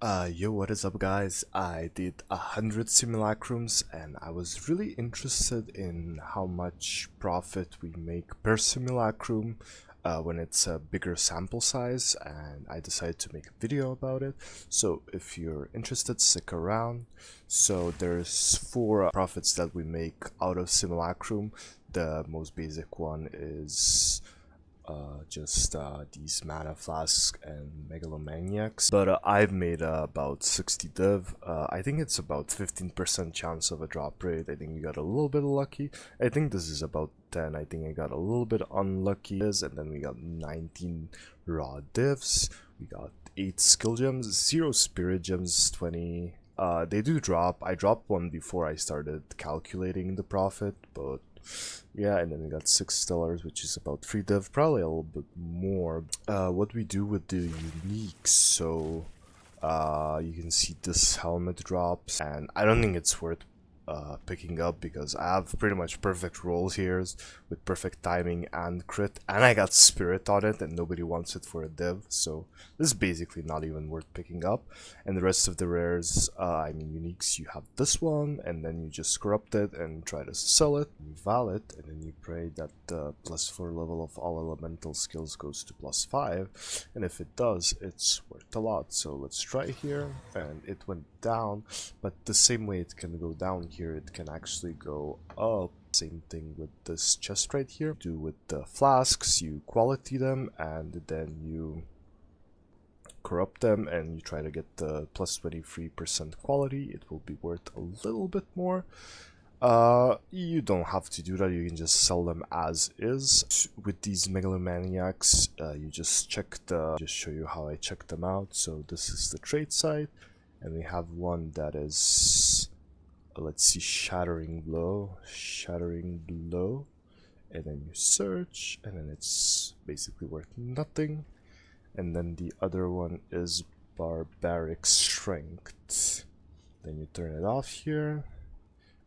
Yo, what is up guys? I did 100 simulacrums and I was really interested in how much profit we make per simulacrum when it's a bigger sample size, and I decided to make a video about it. So if you're interested, stick around. So there's four profits that we make out of simulacrum. The most basic one is just these mana flasks and megalomaniacs, but I've made about 60 div. I think it's about 15% chance of a drop rate. I think we got a little bit lucky. I think this is about 10. I think I got a little bit unlucky, and then we got 19 raw divs. We got 8 skill gems, 0 spirit gems, 20. They do drop. I dropped one before I started calculating the profit, but yeah, and then we got 6 stellars, which is about 3 div, probably a little bit more. What we do with the uniques, so you can see this helmet drops, and I don't think it's worth picking up because I have pretty much perfect rolls here with perfect timing and crit, and I got spirit on it and nobody wants it for a div, so this is basically not even worth picking up. And the rest of the rares, I mean uniques, you have this one, and then you just corrupt it and try to sell it, you val it, and then you pray that the +4 level of all elemental skills goes to +5, and if it does, it's worth a lot. So let's try here, and it went down, but the same way it can go down here, it can actually go up. Same thing with this chest right here. Do with the flasks, you quality them and then you corrupt them and you try to get the +23% quality. It will be worth a little bit more. You don't have to do that, you can just sell them as is. With these megalomaniacs, you just just show you how I check them out. So this is the trade site, and we have one that is, let's see, shattering blow, and then you search, and then it's basically worth nothing. And then the other one is barbaric strength. Then you turn it off here,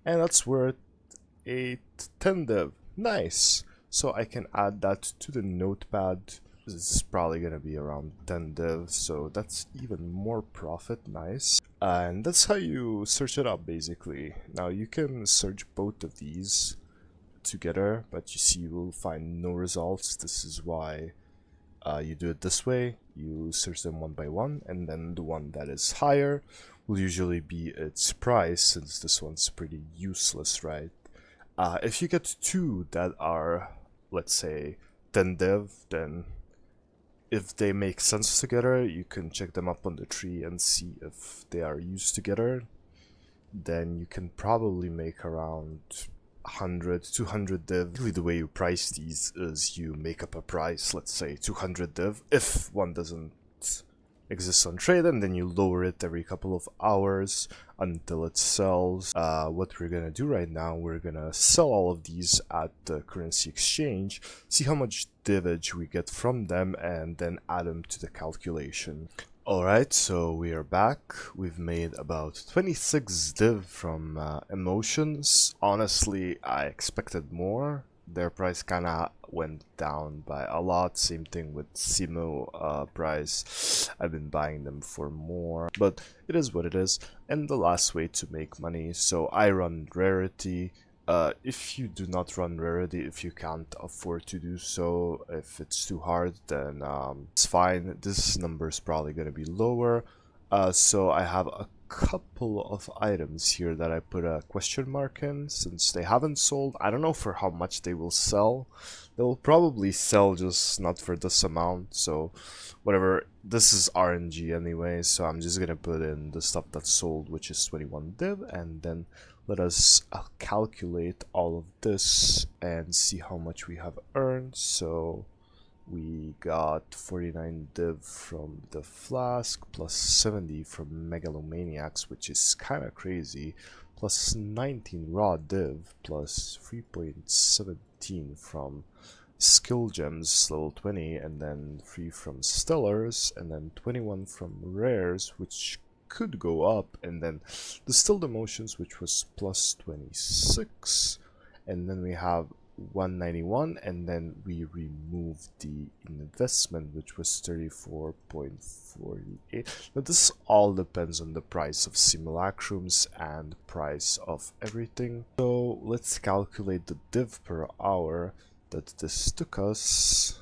and that's worth 10 div. Nice. So I can add that to the notepad. This is probably gonna be around 10 div, so that's even more profit. Nice. And that's how you search it up basically. Now you can search both of these together, but you see you will find no results. This is why you do it this way. You search them one by one, and then the one that is higher will usually be its price, since this one's pretty useless, right? If you get two that are, let's say, 10 div, then if they make sense together, you can check them up on the tree and see if they are used together. Then you can probably make around 100, 200 div. Really, the way you price these is you make up a price, let's say 200 div. If one doesn't exist on trade, and then you lower it every couple of hours until it sells. What we're gonna do right now, we're gonna sell all of these at the currency exchange, see how much divage we get from them, and then add them to the calculation. Alright, so we are back. We've made about 26 div from emotions. Honestly, I expected more. Their price kinda went down by a lot. Same thing with Simu price. I've been buying them for more, but it is what it is. And the last way to make money, so I run rarity. If you do not run rarity, if you can't afford to do so, if it's too hard, then it's fine. This number is probably going to be lower. So I have a couple of items here that I put a question mark in, since they haven't sold. I don't know for how much they will sell. They'll probably sell, just not for this amount, so whatever. This is RNG anyway, so I'm just gonna put in the stuff that's sold, which is 21 div, and then let us calculate all of this and see how much we have earned. So we got 49 div from the flask, plus 70 from Megalomaniacs, which is kind of crazy, plus 19 raw div, plus 3.17 from skill gems level 20, and then 3 from stellars, and then 21 from rares, which could go up, and then the stilled emotions, which was plus 26, and then we have 191, and then we remove the investment, which was 34.48. Now this all depends on the price of simulacrums and price of everything. So let's calculate the div per hour that this took us.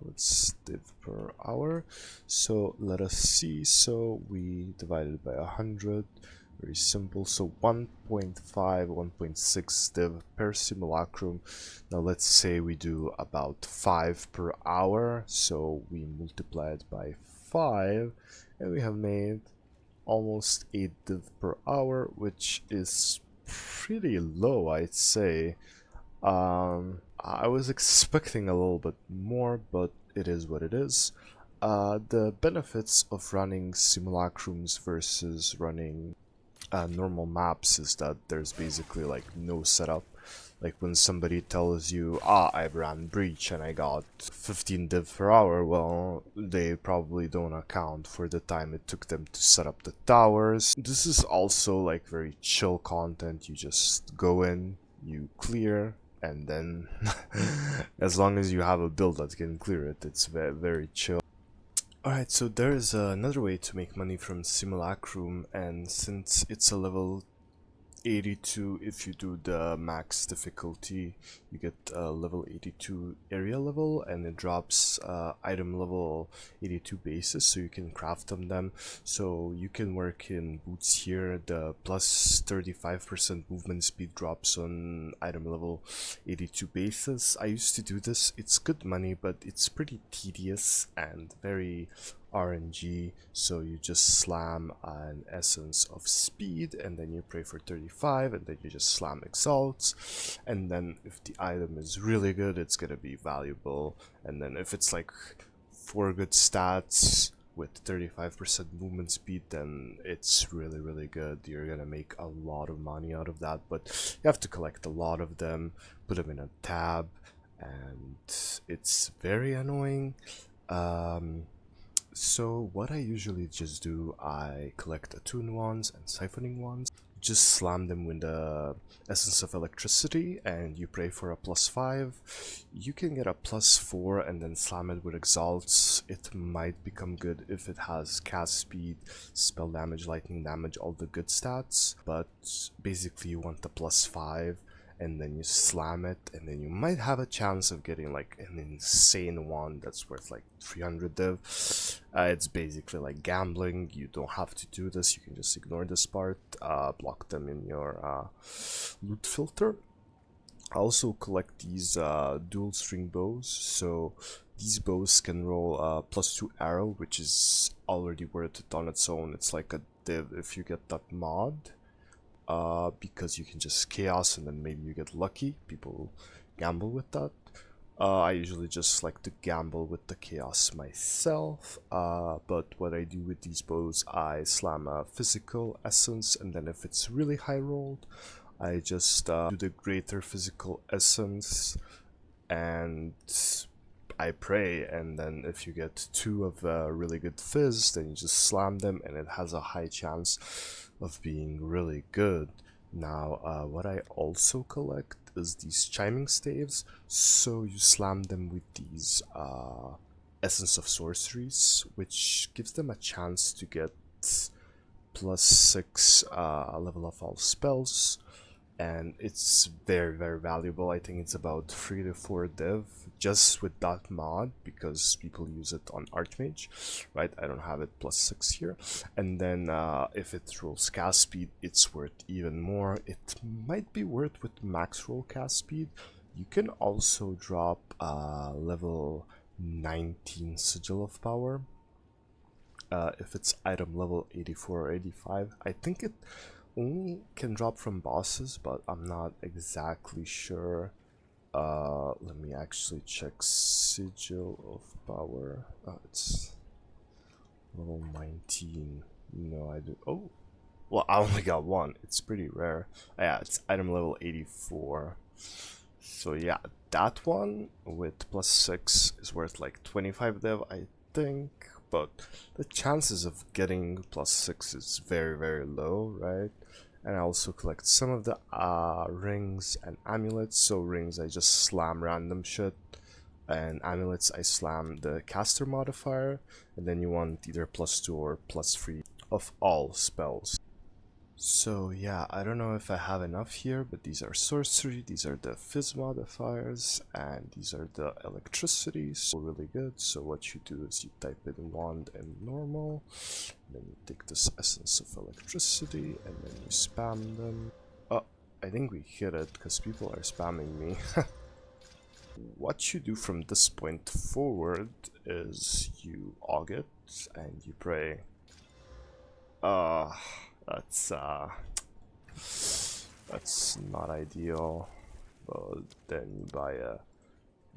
Let's div per hour. So let us see. So we divided by 100. Very simple. So 1.5, 1.6 div per simulacrum. Now let's say we do about 5 per hour. So we multiply it by 5, and we have made almost 8 div per hour, which is pretty low, I'd say. I was expecting a little bit more, but it is what it is. The benefits of running simulacrums versus running normal maps is that there's basically like no setup. Like when somebody tells you, I ran breach and I got 15 div per hour, well, they probably don't account for the time it took them to set up the towers. This is also like very chill content. You just go in, you clear, and then as long as you have a build that can clear it, it's very, very chill. Alright, so there is another way to make money from simulacrum, and since it's a level 82, if you do the max difficulty, you get level 82 area level, and it drops item level 82 bases, so you can craft them. So you can work in boots here. The plus 35% movement speed drops on item level 82 bases. I used to do this. It's good money, but it's pretty tedious and very RNG, so you just slam an essence of speed, and then you pray for 35, and then you just slam exalts, and then if the item is really good, it's gonna be valuable, and then if it's like 4 good stats with 35% movement speed, then it's really, really good. You're gonna make a lot of money out of that, but you have to collect a lot of them, put them in a tab, and it's very annoying. So what I usually just do, I collect attuned ones and siphoning ones, just slam them with the essence of electricity, and you pray for a +5. You can get a +4 and then slam it with exalts. It might become good if it has cast speed, spell damage, lightning damage, all the good stats, but basically you want the +5, and then you slam it, and then you might have a chance of getting like an insane one that's worth like 300 div. It's basically like gambling. You don't have to do this, you can just ignore this part, block them in your loot filter. I also collect these dual string bows, so these bows can roll +2 arrow, which is already worth it on its own. It's like a div if you get that mod. Because you can just chaos and then maybe you get lucky. People gamble with that. I usually just like to gamble with the chaos myself, but what I do with these bows, I slam a physical essence, and then if it's really high rolled, I just do the greater physical essence, and I pray, and then if you get 2 of really good fizz, then you just slam them, and it has a high chance of being really good. Now, what I also collect is these chiming staves, so you slam them with these essence of sorceries, which gives them a chance to get +6 level of all spells, and it's very, very valuable. I think it's about 3 to 4 div just with that mod, because people use it on Archmage, right? I don't have it +6 here. And then if it rolls cast speed, it's worth even more. It might be worth with max roll cast speed. You can also drop level 19 sigil of power if it's item level 84 or 85. I think it only can drop from bosses, but I'm not exactly sure. Let me actually check sigil of power. It's level 19. No, I do. Oh, well, I only got one. It's pretty rare. Yeah, it's item level 84. So yeah, that one with +6 is worth like 25 dev, I think. But the chances of getting +6 is very, very low, right? And I also collect some of the rings and amulets. So rings, I just slam random shit, and amulets, I slam the caster modifier. And then you want either +2 or +3 of all spells. So yeah, I don't know if I have enough here, but these are sorcery, these are the fizz modifiers, and these are the electricity, so really good. So what you do is you type in wand and normal, then you take this essence of electricity, and then you spam them. Oh, I think we hit it, because people are spamming me. What you do from this point forward is you aug it, and you pray. That's not ideal. But then you buy a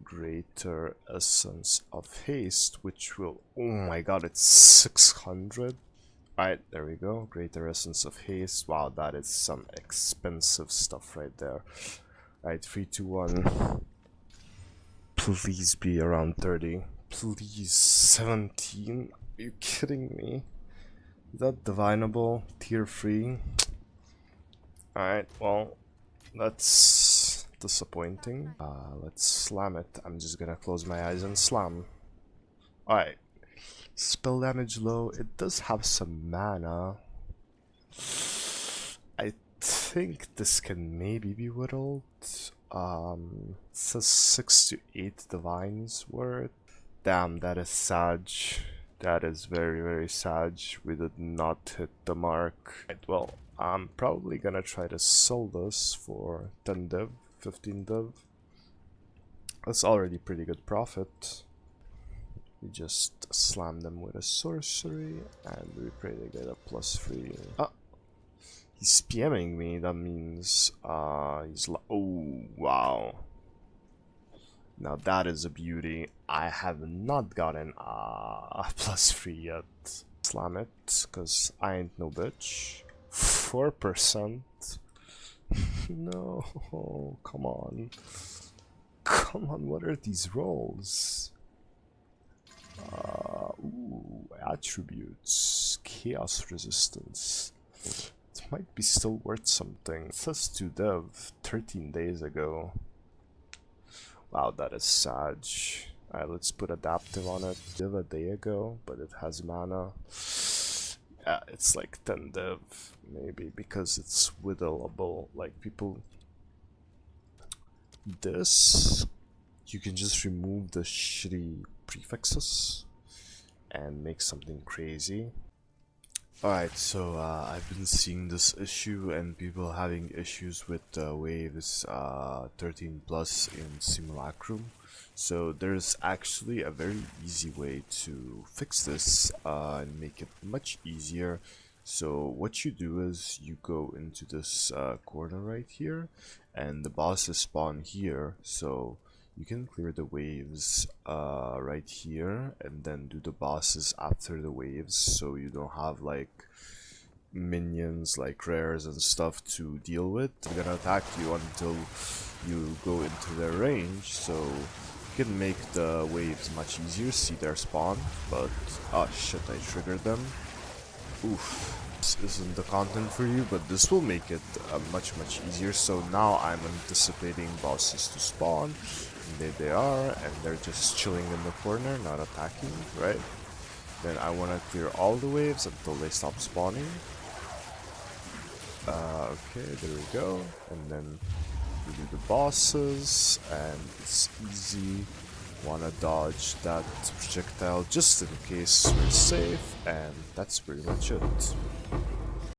greater essence of haste, which will, oh my god, it's 600. Alright, there we go, greater essence of haste. Wow, that is some expensive stuff right there. Alright, 3, 2, 1. Please be around 30. Please, 17. Are you kidding me? Is that divinable? Tier 3? Alright, well, that's disappointing. Let's slam it. I'm just gonna close my eyes and slam. Alright. Spell damage low. It does have some mana. I think this can maybe be whittled. It says 6 to 8 divines worth. Damn, that is Sag. That is very, very sad. We did not hit the mark. Right, well, I'm probably gonna try to sell this for 10 div, 15 div. That's already pretty good profit. We just slam them with a sorcery, and we pray they get a +3. Ah! He's PMing me, that means, oh, wow. Now that is a beauty. I have not gotten a +3 yet. Slam it, cause I ain't no bitch. 4%. No, come on. Come on, what are these rolls? Ooh, attributes. Chaos resistance. It might be still worth something. It says to dev 13 days ago. Wow, that is sad. Alright, let's put adaptive on it. Div a day ago, but it has mana. Yeah, it's like 10 div, maybe, because it's whittleable. Like, people... This... You can just remove the shitty prefixes and make something crazy. Alright, so I've been seeing this issue and people having issues with waves 13 plus in simulacrum. So there's actually a very easy way to fix this and make it much easier. So what you do is you go into this corner right here, and the bosses spawn here. So you can clear the waves right here and then do the bosses after the waves, so you don't have like minions like rares and stuff to deal with. They're gonna attack you until you go into their range, so you can make the waves much easier, see their spawn. But oh shit, I triggered them. Oof. This isn't the content for you, but this will make it much easier. So now I'm anticipating bosses to spawn. There they are, and they're just chilling in the corner, not attacking, right? Then I want to clear all the waves until they stop spawning. Okay, there we go. And then we do the bosses, and it's easy. Wanna dodge that projectile just in case we're safe, and that's pretty much it.